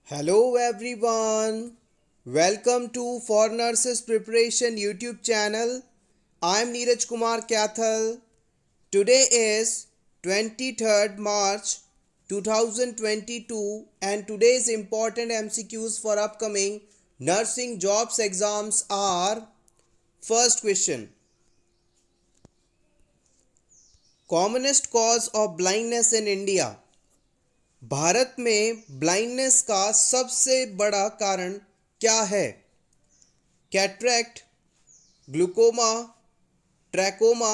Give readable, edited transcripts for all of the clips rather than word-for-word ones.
Hello everyone. Welcome to For Nurses Preparation YouTube channel. I am Neeraj Kumar Kathal. Today is 23rd March 2022 and today's important MCQs for upcoming nursing jobs exams are: first question, commonest cause of blindness in India. Bharat में blindness का सबसे बड़ा कारण क्या है? Cataract, glaucoma, trachoma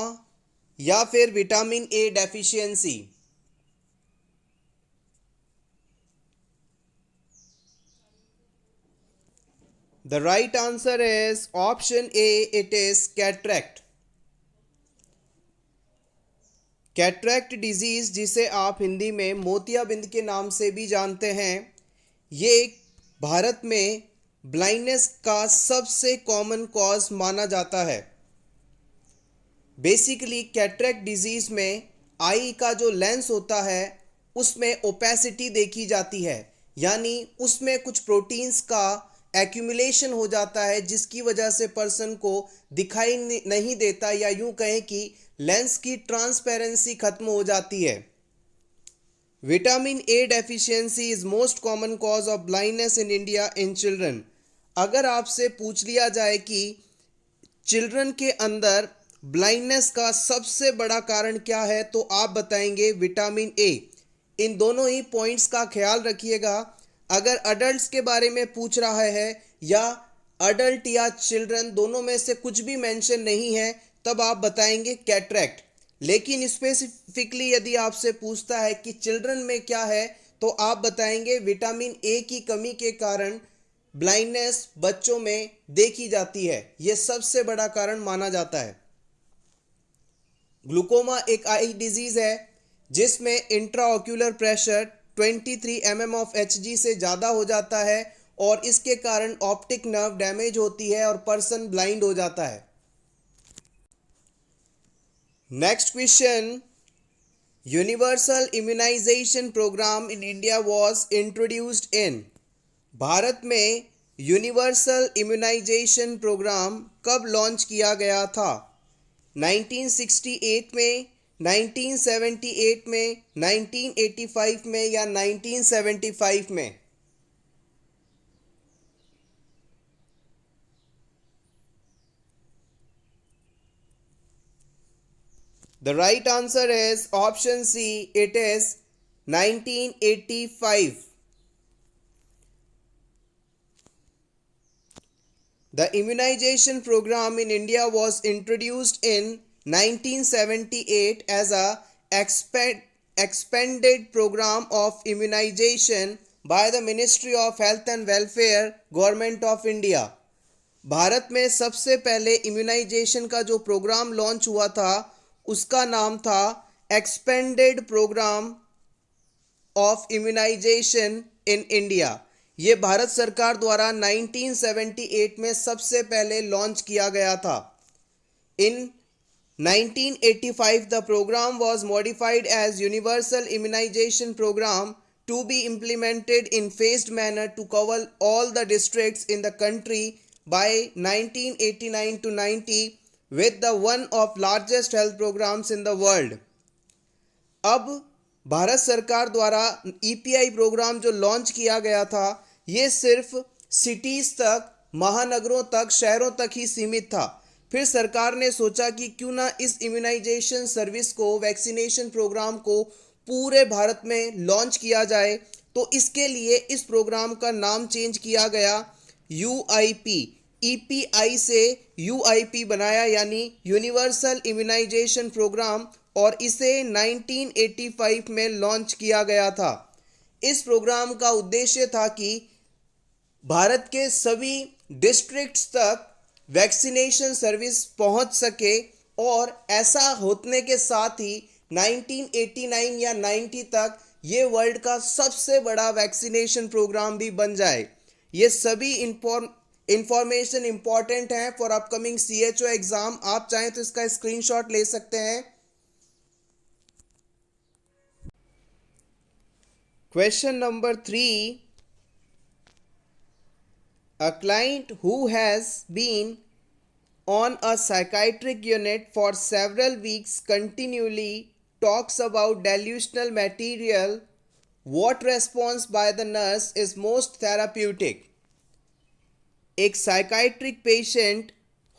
या फिर vitamin A deficiency? The right answer is option A, it is cataract. Cataract disease, जिसे आप हिंदी में मोतियाबिंद के नाम से भी जानते हैं, ये भारत में ब्लाइंडनेस का सबसे कॉमन कॉज माना जाता है. बेसिकली कैटरेक्ट डिजीज में आई का जो लेंस होता है उसमें ओपेसिटी देखी जाती है, यानी उसमें कुछ प्रोटीन्स का एक्यूमुलेशन हो जाता है जिसकी वजह से पर्सन को दिखाई नहीं देता, या यूं कहें कि लेंस की ट्रांसपेरेंसी खत्म हो जाती है. Vitamin A deficiency is most common cause of blindness in India in children. अगर आपसे पूछ लिया जाए कि चिल्ड्रन के अंदर ब्लाइंडनेस का सबसे बड़ा कारण क्या है, तो आप बताएंगे विटामिन ए. इन दोनों ही पॉइंट्स का ख्याल रखिएगा. अगर अडल्ट्स के बारे में पूछ रहा है या अडल्ट या चिल्ड्रन दोनों में से कुछ भी मेंशन नहीं है, तब आप बताएंगे कैटरेक्ट. लेकिन स्पेसिफिकली यदि आपसे पूछता है कि चिल्ड्रन में क्या है, तो आप बताएंगे विटामिन ए की कमी के कारण ब्लाइंडनेस बच्चों में देखी जाती है. यह सबसे बड़ा कारण माना जाता है. ग्लूकोमा एक आई डिजीज है जिसमें intraocular pressure 23 mm of Hg से ज़्यादा हो जाता है और इसके कारण ऑप्टिक नर्व डैमेज होती है और पर्सन ब्लाइंड हो जाता है. Next question, universal immunisation programme in India was introduced in. भारत में यूनिवर्सल इम्यूनाइजेशन प्रोग्राम कब लॉन्च किया गया था? 1968 में, 1978 में, 1985 में या 1975 में? The right answer is option C, it is 1985. The immunization program in India was introduced in 1978 as a expanded program of immunization by the Ministry of Health and Welfare, Government of India. Bharat में सबसे पहले immunisation का जो programme launch हुआ था उसका नाम था expanded programme of immunisation in India. ये भारत सरकार द्वारा 1978 में सबसे पहले लॉन्च किया गया था. इन 1985 the program was modified as universal immunization program to be implemented in phased manner to cover all the districts in the country by 1989 to 90 with the one of largest health programs in the world. अब भारत सरकार द्वारा EPI programme जो launch किया गया था ये सिर्फ cities तक, महानगरों तक, शहरों तक ही सीमित था. फिर सरकार ने सोचा कि क्यों ना इस इम्यूनाइजेशन सर्विस को, वैक्सीनेशन प्रोग्राम को पूरे भारत में लॉन्च किया जाए. तो इसके लिए इस प्रोग्राम का नाम चेंज किया गया यूआईपी. ईपीआई से यूआईपी बनाया, यानी यूनिवर्सल इम्यूनाइजेशन प्रोग्राम, और इसे 1985 में लॉन्च किया गया था. इस प्रोग्राम का उद्देश्य था कि भारत के सभी डिस्ट्रिक्ट्स तक वैक्सीनेशन सर्विस पहुंच सके, और ऐसा होने के साथ ही 1989 या 90 तक ये वर्ल्ड का सबसे बड़ा वैक्सीनेशन प्रोग्राम भी बन जाए. ये सभी इंफॉर्मेशन इंपॉर्टेंट है फॉर अपकमिंग सीएचओ एग्जाम. आप चाहें तो इसका स्क्रीनशॉट ले सकते हैं. Question number 3, A client who has been on a psychiatric unit for several weeks continually talks about delusional material. What response by the nurse is most therapeutic? एक psychiatric patient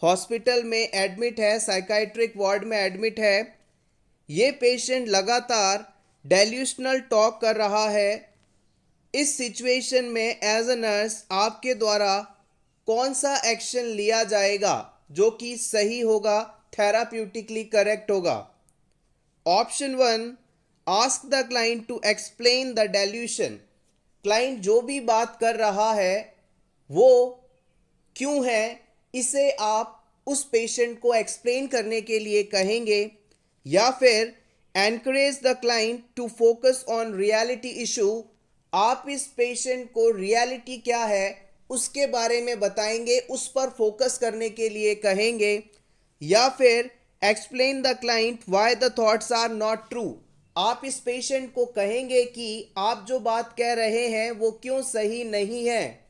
hospital में admit है, psychiatric ward में admit है। ये patient लगातार डेल्यूशनल talk कर रहा है। इस सिचुएशन में एज अ नर्स आपके द्वारा कौन सा एक्शन लिया जाएगा जो कि सही होगा, थेराप्यूटिकली करेक्ट होगा? Option 1, ask the client to explain the delusion. Client जो भी बात कर रहा है वो क्यों है, इसे आप उस पेशेंट को एक्सप्लेन करने के लिए कहेंगे। या फिर encourage the client to focus on reality issue. आप इस पेशेंट को रियलिटी क्या है उसके बारे में बताएंगे, उस पर फोकस करने के लिए कहेंगे। या फिर explain the client why the thoughts are not true. आप इस पेशेंट को कहेंगे कि आप जो बात कह रहे हैं वो क्यों सही नहीं है।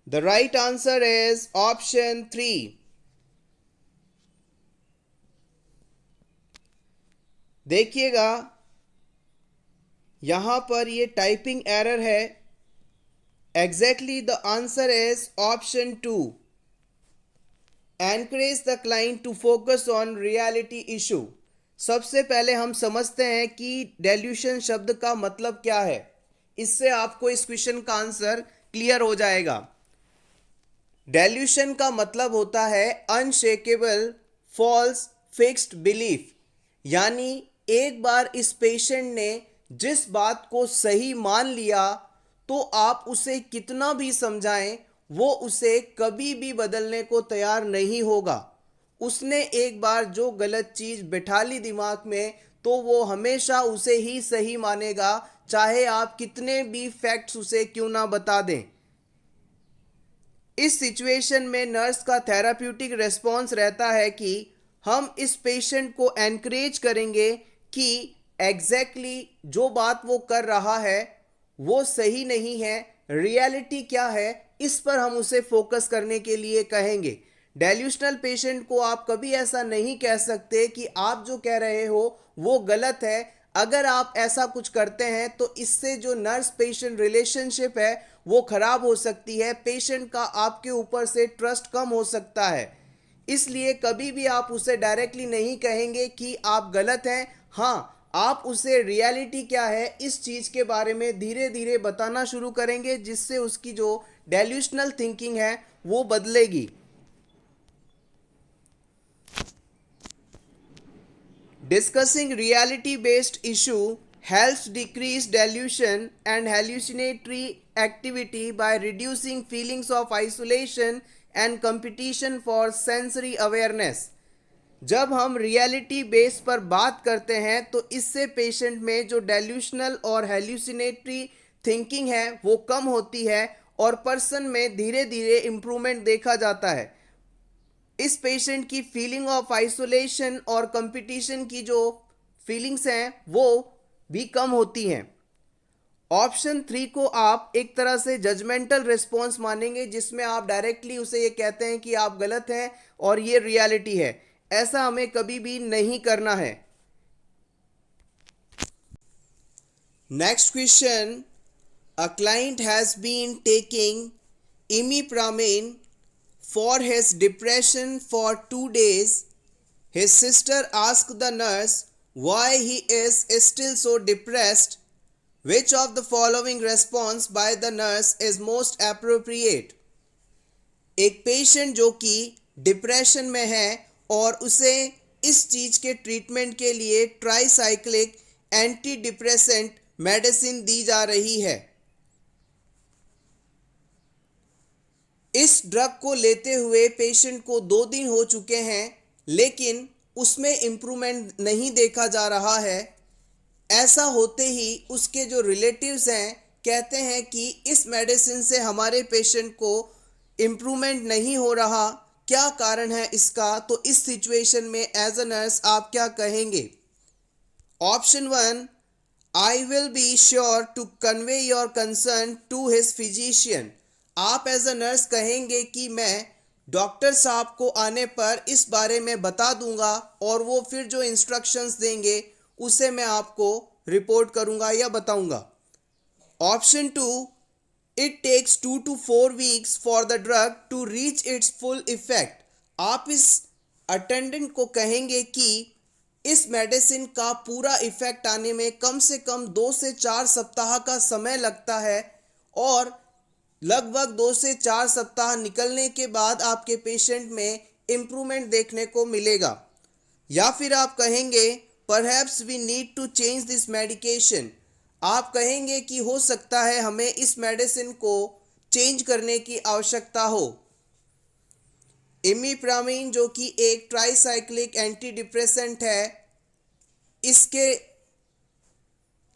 The right answer is option 3. देखिएगा यहां पर ये टाइपिंग एरर है। Exactly the answer is option 2, encourage the client to focus on reality issue. सबसे पहले हम समझते हैं कि डेल्यूशन शब्द का मतलब क्या है। इससे आपको इस क्वेश्चन का आंसर क्लियर हो जाएगा। डेल्यूशन का मतलब होता है अनशेकेबल फॉल्स फिक्स्ड बिलीफ, यानी एक बार इस पेशेंट ने जिस बात को सही मान लिया तो आप उसे कितना भी समझाएं वो उसे कभी भी बदलने को तैयार नहीं होगा। उसने एक बार जो गलत चीज़ बिठा ली दिमाग में तो वो हमेशा उसे ही सही मानेगा, चाहे आप कितने भी फैक्ट्स उसे क्यों ना बता दें। इस सिचुएशन में नर्स का थेराप्यूटिक रिस्पॉन्स रहता है कि हम इस पेशेंट को एनकरेज करेंगे कि एग्जैक्टली जो बात वो कर रहा है वो सही नहीं है, रियलिटी क्या है इस पर हम उसे फोकस करने के लिए कहेंगे। डेल्यूशनल पेशेंट को आप कभी ऐसा नहीं कह सकते कि आप जो कह रहे हो वो गलत है। अगर आप ऐसा कुछ करते हैं तो इससे जो नर्स पेशेंट रिलेशनशिप है वो खराब हो सकती है, पेशेंट का आपके ऊपर से ट्रस्ट कम हो सकता है। इसलिए कभी भी आप उसे डायरेक्टली नहीं कहेंगे कि आप गलत हैं। हाँ, आप उसे रियलिटी क्या है इस चीज़ के बारे में धीरे धीरे बताना शुरू करेंगे, जिससे उसकी जो डेल्यूशनल थिंकिंग है वो बदलेगी। Discussing reality-based issue helps decrease delusion and hallucinatory activity by reducing feelings of isolation and competition for sensory awareness. जब हम रियलिटी बेस पर बात करते हैं तो इससे पेशेंट में जो डेल्यूशनल और हेल्यूसिनेटरी थिंकिंग है वो कम होती है और पर्सन में धीरे धीरे इम्प्रूवमेंट देखा जाता है। इस पेशेंट की फीलिंग ऑफ आइसोलेशन और कंपटीशन की जो फीलिंग्स हैं वो भी कम होती हैं। ऑप्शन 3 को आप एक तरह से जजमेंटल रिस्पॉन्स मानेंगे, जिसमें आप डायरेक्टली उसे ये कहते हैं कि आप गलत हैं और ये रियलिटी है। ऐसा हमें कभी भी नहीं करना है। Next question, a client has been taking imipramine for his depression for 2 days. His sister asked the nurse why he is still so depressed. Which of the following response by the nurse is most appropriate? एक patient जो कि depression में है और उसे इस चीज़ के treatment के लिए ट्राईसाइक्लिक एंटी डिप्रेसेंट मेडिसिन दी जा रही है। इस ड्रग को लेते हुए पेशेंट को 2 दिन हो चुके हैं लेकिन उसमें इम्प्रूवमेंट नहीं देखा जा रहा है। ऐसा होते ही उसके जो रिलेटिव्स हैं कहते हैं कि इस मेडिसिन से हमारे पेशेंट को इम्प्रूवमेंट नहीं हो रहा, क्या कारण है इसका, तो इस सिचुएशन में एज अ नर्स आप क्या कहेंगे? Option 1, I will be sure to convey your concern to his physician. आप एज अ नर्स कहेंगे कि मैं डॉक्टर साहब को आने पर इस बारे में बता दूंगा और वो फिर जो इंस्ट्रक्शंस देंगे उसे मैं आपको रिपोर्ट करूंगा या बताऊंगा। Option 2, it takes 2 to 4 weeks for the drug to reach its full effect. आप इस अटेंडेंट को कहेंगे कि इस मेडिसिन का पूरा इफेक्ट आने में कम से कम 2 से 4 सप्ताह का समय लगता है और लगभग 2 से 4 सप्ताह निकलने के बाद आपके पेशेंट में इम्प्रूवमेंट देखने को मिलेगा। या फिर आप कहेंगे perhaps we need to change this medication. आप कहेंगे कि हो सकता है हमें इस मेडिसिन को चेंज करने की आवश्यकता हो। इमिप्रामिन जो कि एक ट्राइसाइक्लिक एंटी डिप्रेसेंट है, इसके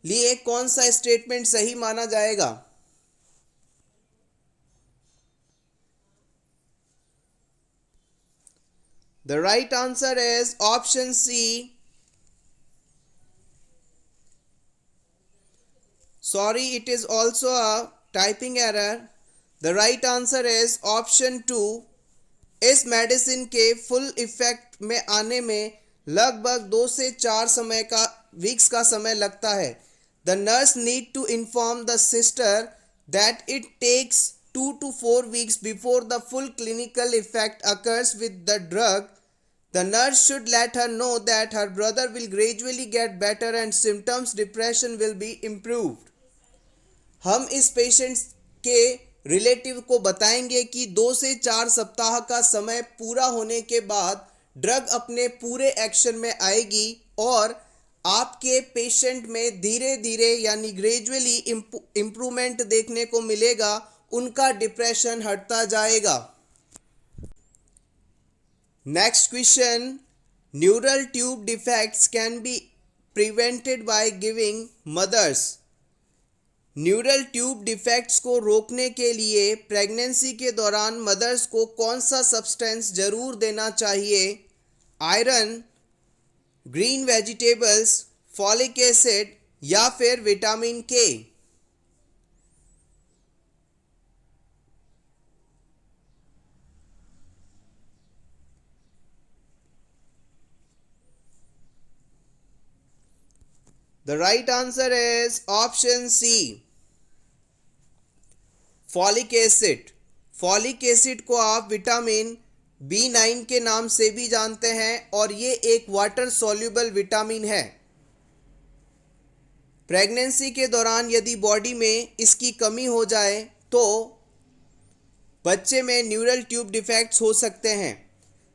लिए कौन सा स्टेटमेंट सही माना जाएगा? The right answer is option C. Sorry, it is also a typing error. The right answer is option 2. इस मेडिसिन के फुल इफेक्ट में आने में लगभग 2 से 4 वीक्स का समय लगता है। The nurse need to inform the sister that it takes 2 to 4 weeks before the full clinical effect occurs with the drug. The nurse should let her know that her brother will gradually get better and symptoms depression will be improved. हम इस patient के relative को बताएंगे कि 2 से 4 सप्ताह का समय पूरा होने के बाद ड्रग अपने पूरे एक्शन में आएगी और आपके पेशेंट में धीरे धीरे यानी ग्रेजुअली इम्प्रूवमेंट देखने को मिलेगा, उनका डिप्रेशन हटता जाएगा। Next question, neural tube defects can be prevented by giving mothers. Neural tube defects को रोकने के लिए प्रेगनेंसी के दौरान मदर्स को कौन सा सब्सटेंस जरूर देना चाहिए? Iron, green vegetables, folic acid या फिर विटामिन के? The right answer is option C. Folic acid. Folic acid को आप विटामिन B9 के नाम से भी जानते हैं और ये एक वाटर सॉल्युबल विटामिन है। प्रेगनेंसी के दौरान यदि बॉडी में इसकी कमी हो जाए तो बच्चे में न्यूरल ट्यूब डिफेक्ट्स हो सकते हैं।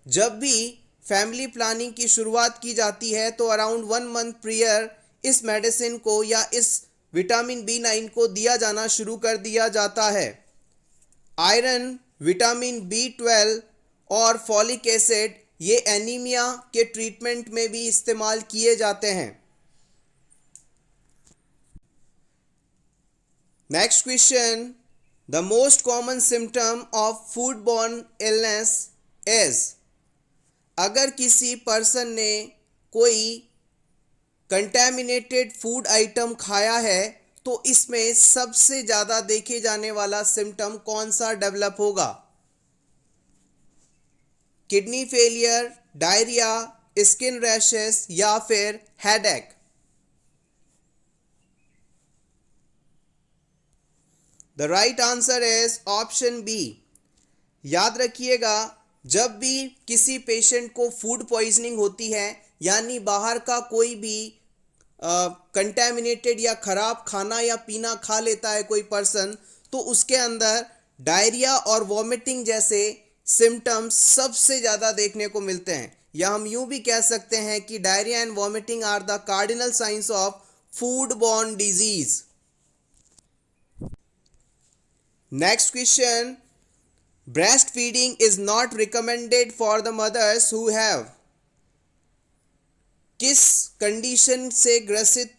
जब भी फैमिली प्लानिंग की शुरुआत की जाती है तो अराउंड 1 month प्रियर इस मेडिसिन को या इस विटामिन B9 को दिया जाना शुरू कर दिया जाता है। आयरन, विटामिन B12 और फॉलिक एसिड ये एनीमिया के ट्रीटमेंट में भी इस्तेमाल किए जाते हैं। Next question, the most common symptom of food born illness is. अगर किसी पर्सन ने कोई कंटैमिनेटेड फूड आइटम खाया है तो इसमें सबसे ज़्यादा देखे जाने वाला सिम्टम कौन सा डेवलप होगा? Kidney failure, diarrhoea, skin rashes या फिर headache? The right answer is option B. याद रखिएगा, जब भी किसी पेशेंट को फूड पॉइजनिंग होती है यानी बाहर का कोई भी कंटैमिनेटेड या ख़राब खाना या पीना खा लेता है कोई पर्सन, तो उसके अंदर डायरिया और वॉमिटिंग जैसे सिम्टम्स सबसे ज़्यादा देखने को मिलते हैं। या हम यूँ भी कह सकते हैं कि diarrhoea and vomiting are the cardinal signs of food borne disease. Next question, breast feeding is not recommended for the mothers who have. किस कंडीशन से ग्रसित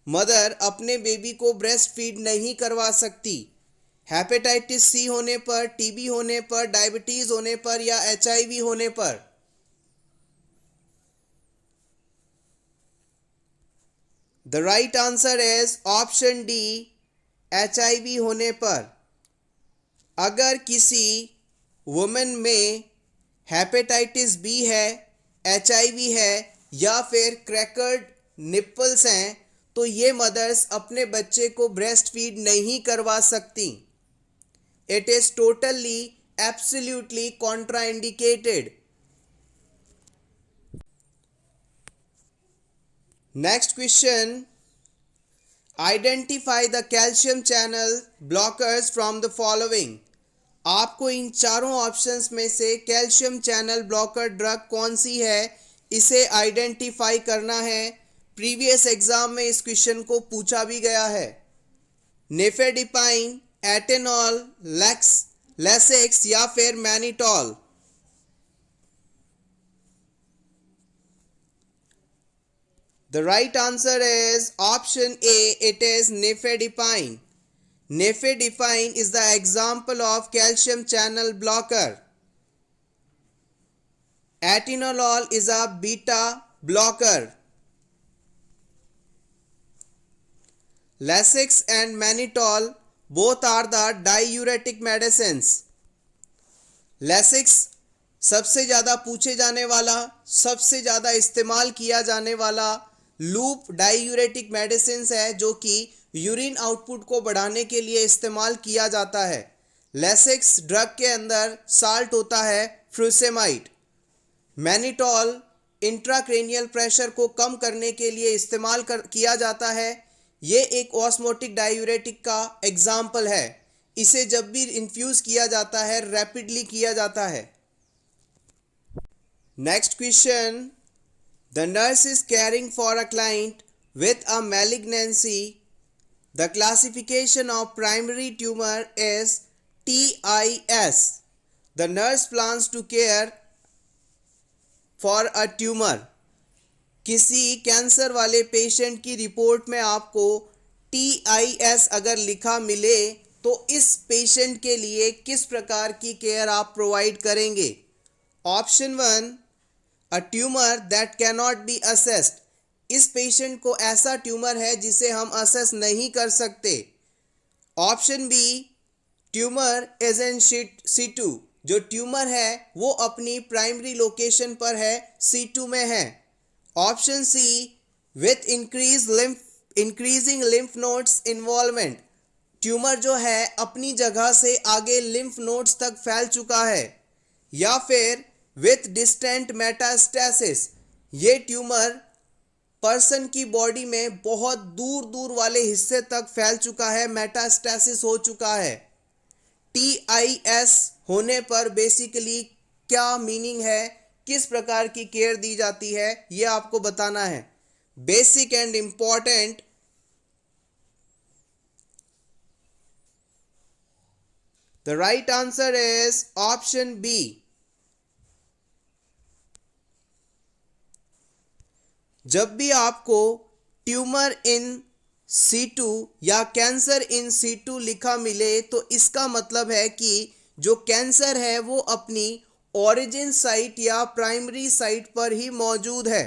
मदर अपने बेबी को ब्रेस्ट फीड नहीं करवा सकती? हेपेटाइटिस सी होने पर, टीबी होने पर, डायबिटीज होने पर या एचआईवी होने पर? The right answer is option D, HIV होने पर। अगर किसी वुमेन में हेपेटाइटिस बी है, एचआईवी है या फिर क्रैकर्ड निपल्स हैं तो ये मदर्स अपने बच्चे को ब्रेस्ट फीड नहीं करवा सकती। It is totally absolutely contraindicated. Next question, identify the calcium channel blockers from the following. आपको इन चारों ऑप्शंस में से कैल्शियम चैनल ब्लॉकर ड्रग कौन सी है इसे आइडेंटिफाई करना है। प्रीवियस एग्जाम में इस क्वेश्चन को पूछा भी गया है। नेफेडिपाइन, एटेनॉल, लेसेक्स या फिर mannitol? The right answer is option A, it is nifedipine. Nifedipine is the example of calcium channel blocker. Atenolol is a beta blocker. Lasix and mannitol both are the diuretic medicines. Lasix सबसे ज़्यादा पूछे जाने वाला, सबसे ज़्यादा इस्तेमाल किया जाने वाला लूप डाइयूरेटिक मेडिसिन है जो कि यूरिन आउटपुट को बढ़ाने के लिए इस्तेमाल किया जाता है। लेसेक्स ड्रग के अंदर साल्ट होता है फ्रूसेमाइड। मैनिटॉल इंट्राक्रेनियल प्रेशर को कम करने के लिए इस्तेमाल किया जाता है। ये एक ऑस्मोटिक डाइयूरेटिक का एग्जाम्पल है। इसे जब भी इन्फ्यूज़ किया जाता है रैपिडली किया जाता है। Next question, the nurse is caring for a client with a malignancy. The classification of primary tumor is TIS. The nurse plans to care for a tumor. किसी कैंसर वाले पेशेंट की report में आपको TIS अगर लिखा मिले तो इस पेशेंट के लिए किस प्रकार की केयर आप प्रोवाइड करेंगे? Option 1, a tumour that cannot be assessed. इस पेशेंट को ऐसा ट्यूमर है जिसे हम असेस नहीं कर सकते। Option B, tumour is in C2। जो ट्यूमर है वो अपनी प्राइमरी लोकेशन पर है, C2 में है। Option C, with increasing lymph nodes involvement. Tumour जो है अपनी जगह से आगे लिम्फ नोड्स तक फैल चुका है। या फिर विथ डिस्टेंट मेटास्टेसिस। ये ट्यूमर पर्सन की बॉडी में बहुत दूर दूर वाले हिस्से तक फैल चुका है, मेटास्टेसिस हो चुका है। TIS होने पर बेसिकली क्या मीनिंग है, किस प्रकार की केयर दी जाती है, ये आपको बताना है। Basic and important. The right answer is option B. जब भी आपको ट्यूमर इन C2 या कैंसर इन C2 लिखा मिले तो इसका मतलब है कि जो कैंसर है वो अपनी ओरिजिन साइट या प्राइमरी साइट पर ही मौजूद है।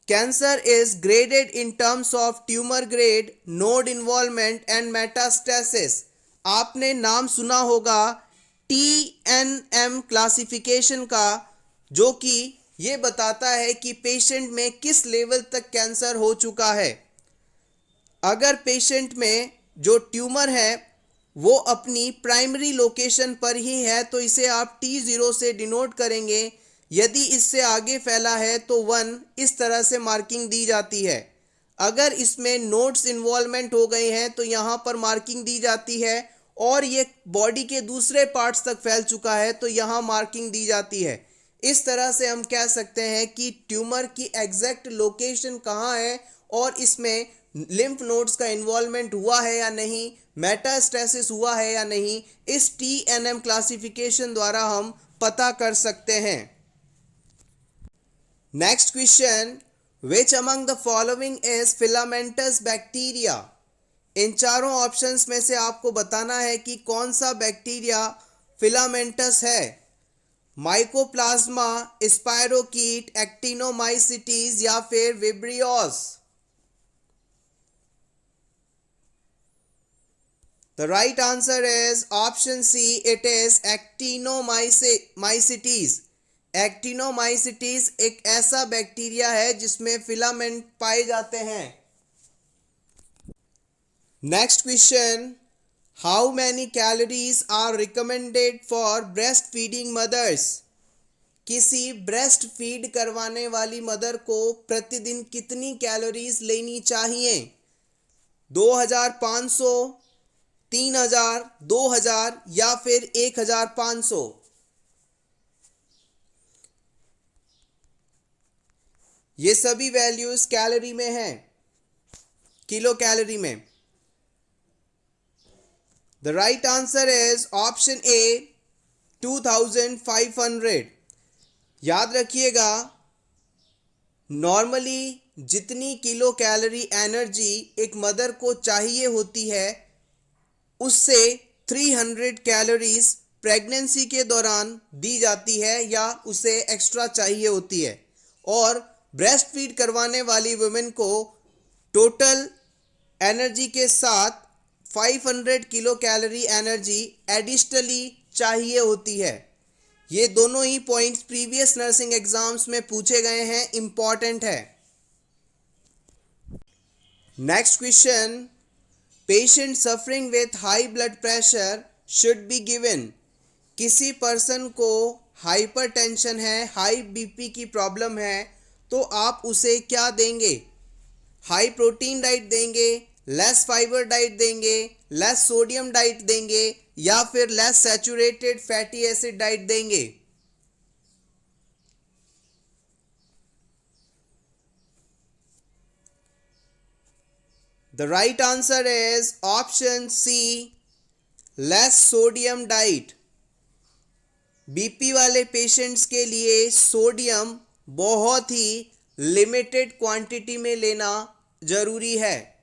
Cancer is graded in terms of tumour grade, node involvement and metastasis. आपने नाम सुना होगा TNM क्लासिफिकेशन का, जो कि ये बताता है कि पेशेंट में किस लेवल तक कैंसर हो चुका है। अगर पेशेंट में जो ट्यूमर है वो अपनी प्राइमरी लोकेशन पर ही है तो इसे आप T0 से डिनोट करेंगे। यदि इससे आगे फैला है तो 1 इस तरह से मार्किंग दी जाती है। अगर इसमें नोड्स इन्वॉल्वमेंट हो गए हैं तो यहाँ पर मार्किंग दी जाती है, और ये बॉडी के दूसरे पार्ट्स तक फैल चुका है तो यहाँ मार्किंग दी जाती है। इस तरह से हम कह सकते हैं कि ट्यूमर की एग्जैक्ट लोकेशन कहाँ है और इसमें लिम्फ नोड्स का इन्वॉल्वमेंट हुआ है या नहीं, मेटास्टेसिस हुआ है या नहीं, इस TNM क्लासिफिकेशन द्वारा हम पता कर सकते हैं। Next question, which among the following is filamentous bacteria? इन चारों ऑप्शंस में से आपको बताना है कि कौन सा बैक्टीरिया फिलामेंटस है। माइकोप्लाज्मा, स्पाइरोकीट, एक्टिनोमाइसिटीज या फिर vibrios. The right answer is option C. It is actinomycetes. Actinomycetes एक ऐसा बैक्टीरिया है जिसमें फिलामेंट पाए जाते हैं। Next question, how many calories are recommended for breast feeding mothers. किसी ब्रेस्ट फीड करवाने वाली मदर को प्रतिदिन कितनी कैलोरीज लेनी चाहिए? 2500, 3000, 2000 या फिर 1500। ये सभी वैल्यूज कैलोरी में हैं, किलो कैलोरी में। The right answer is option A 2500। याद रखिएगा, नॉर्मली जितनी किलो कैलोरी एनर्जी एक मदर को चाहिए होती है उससे 300 कैलोरीज प्रेगनेंसी के दौरान दी जाती है या उसे एक्स्ट्रा चाहिए होती है। और ब्रेस्ट फीड करवाने वाली वुमेन को टोटल एनर्जी के साथ 500 किलो कैलोरी एनर्जी एडिशनली चाहिए होती है। ये दोनों ही पॉइंट्स प्रीवियस नर्सिंग एग्जाम्स में पूछे गए हैं, इंपॉर्टेंट है। Next question, patient suffering with high blood pressure should be given. किसी पर्सन को हाइपरटेंशन है, हाई बीपी की प्रॉब्लम है, तो आप उसे क्या देंगे? हाई प्रोटीन डाइट देंगे, लेस फाइबर डाइट देंगे, लेस सोडियम डाइट देंगे या फिर less saturated fatty acid diet देंगे? The right answer is option C, less sodium diet. BP वाले पेशेंट्स के लिए सोडियम बहुत ही लिमिटेड क्वांटिटी में लेना जरूरी है।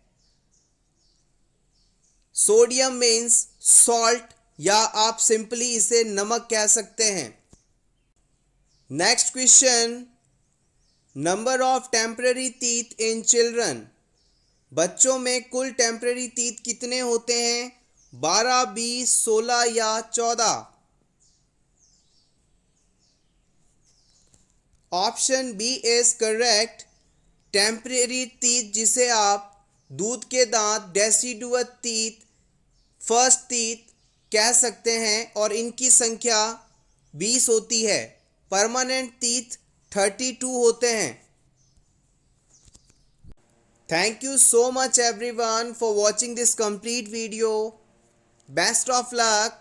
सोडियम मीन्स सॉल्ट या आप सिंपली इसे नमक कह सकते हैं। Next question, number of temporary teeth in children. बच्चों में कुल टेम्पररी टीथ कितने होते हैं? 12, 20, 16 या 14? Option B is correct. Temporary teeth जिसे आप दूध के दांत, डेसिडुअस टीथ, फर्स्ट टीथ कह सकते हैं और इनकी संख्या 20 होती है। परमानेंट टीथ 32 होते हैं। Thank you so much everyone for watching this complete video. Best of luck.